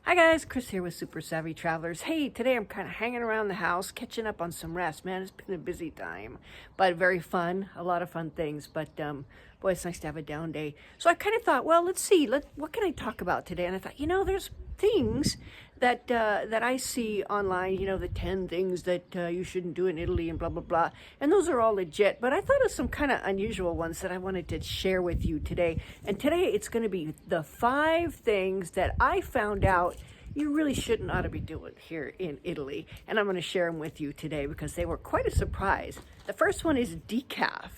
Hi guys, Chris here with Super Savvy Travelers. Hey, today I'm kind of hanging around the house, catching up on some rest. Man, it's been a busy time, but very fun. A lot of fun things, but boy, it's nice to have a down day. So I kind of thought, well, let's see, what can I talk about today? And I thought, there's things that I see online, the 10 things that you shouldn't do in Italy and blah, blah, blah. And those are all legit, but I thought of some kind of unusual ones that I wanted to share with you today. And today it's going to be the 5 things that I found out you really shouldn't ought to be doing here in Italy. And I'm going to share them with you today because they were quite a surprise. The first one is decaf.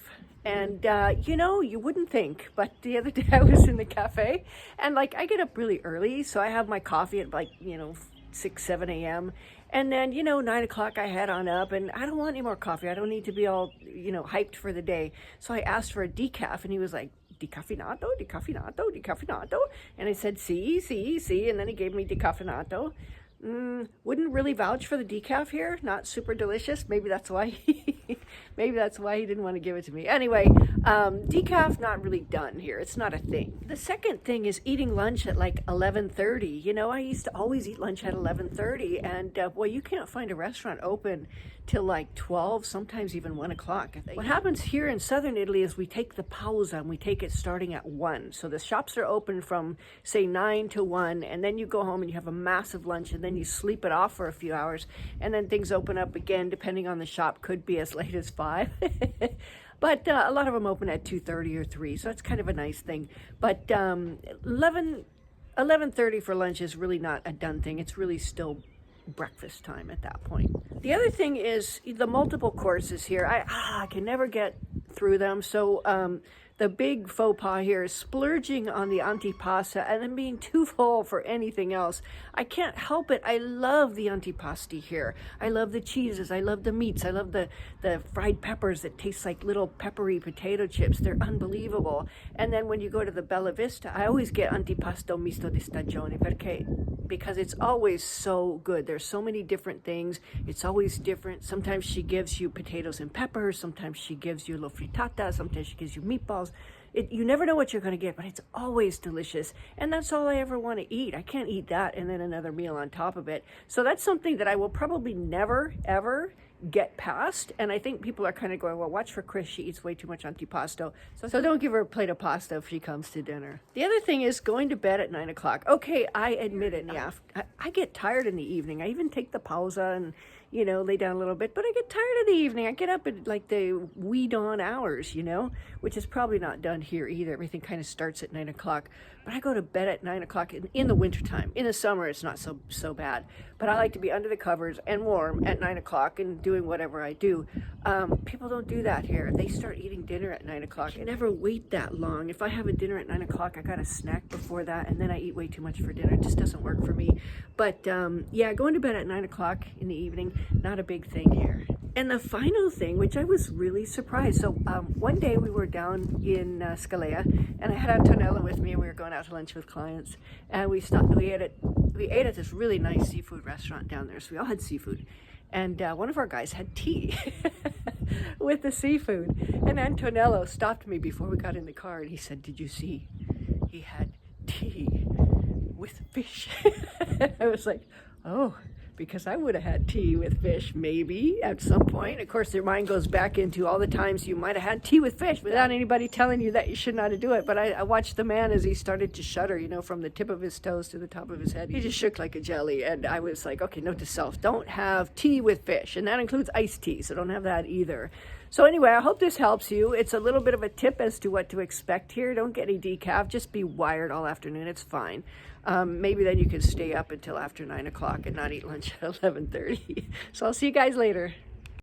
And, you wouldn't think, but the other day I was in the cafe and I get up really early. So I have my coffee at 6, 7 a.m. And then, 9 o'clock I head on up and I don't want any more coffee. I don't need to be all, hyped for the day. So I asked for a decaf and he was like, decaffeinato, decaffeinato, decaffeinato. And I said, see. And then he gave me decaffeinato. Wouldn't really vouch for the decaf here. Not super delicious. Maybe that's why maybe that's why he didn't want to give it to me. Anyway, decaf not really done here. It's not a thing. The second thing is eating lunch at 11:30. I used to always eat lunch at 11:30, and boy, you can't find a restaurant open till 12, sometimes even 1 o'clock. What happens here in southern Italy is we take the pausa and we take it starting at 1. So the shops are open from say 9 to 1, and then you go home and you have a massive lunch, and then you sleep it off for a few hours, and then things open up again depending on the shop. Could be as late as 5. But a lot of them open at 2:30 or 3, so it's kind of a nice thing. But 11:30 for lunch is really not a done thing. It's really still breakfast time at that point. The other thing is the multiple courses here. I can never get through them. So the big faux pas here is splurging on the antipasta and then being too full for anything else. I can't help it. I love the antipasti here. I love the cheeses. I love the meats. I love the fried peppers that taste like little peppery potato chips. They're unbelievable. And then when you go to the Bella Vista, I always get antipasto misto di stagione because it's always so good. There's so many different things. It's always different. Sometimes she gives you potatoes and peppers. Sometimes she gives you lo frittata. Sometimes she gives you meatballs. You never know what you're going to get, but it's always delicious. And that's all I ever want to eat. I can't eat that and then another meal on top of it. So that's something that I will probably never, ever get past. And I think people are kind of going, well, watch for Chris. She eats way too much antipasto. So don't give her a plate of pasta if she comes to dinner. The other thing is going to bed at 9 o'clock. Okay, I admit it. Yeah, I get tired in the evening. I even take the pausa and, lay down a little bit, but I get tired in the evening. I get up at the wee dawn hours, which is probably not done here either. Everything kind of starts at 9 o'clock, but I go to bed at 9 o'clock in the wintertime. In the summer, it's not so bad, but I like to be under the covers and warm at 9 o'clock and doing whatever I do. People don't do that here. They start eating dinner at 9 o'clock. I never wait that long. If I have a dinner at 9 o'clock, I got a snack before that, and then I eat way too much for dinner. It just doesn't work for me. But yeah, going to bed at 9 o'clock in the evening, not a big thing here. And the final thing, which I was really surprised. So one day we were down in Scalea, and I had Antonella with me, and we were going out to lunch with clients, and we ate at this really nice seafood restaurant down there. So we all had seafood. And one of our guys had tea with the seafood. And Antonello stopped me before we got in the car, and he said, "Did you see? He had tea with fish." I was like, oh, because I would have had tea with fish maybe at some point. Of course, your mind goes back into all the times you might have had tea with fish without anybody telling you that you should not do it. But I watched the man as he started to shudder, from the tip of his toes to the top of his head. He just shook like a jelly. And I was like, okay, note to self, don't have tea with fish. And that includes iced tea, so don't have that either. So anyway, I hope this helps you. It's a little bit of a tip as to what to expect here. Don't get any decaf. Just be wired all afternoon. It's fine. Maybe then you can stay up until after 9 o'clock and not eat lunch at 11:30. So I'll see you guys later.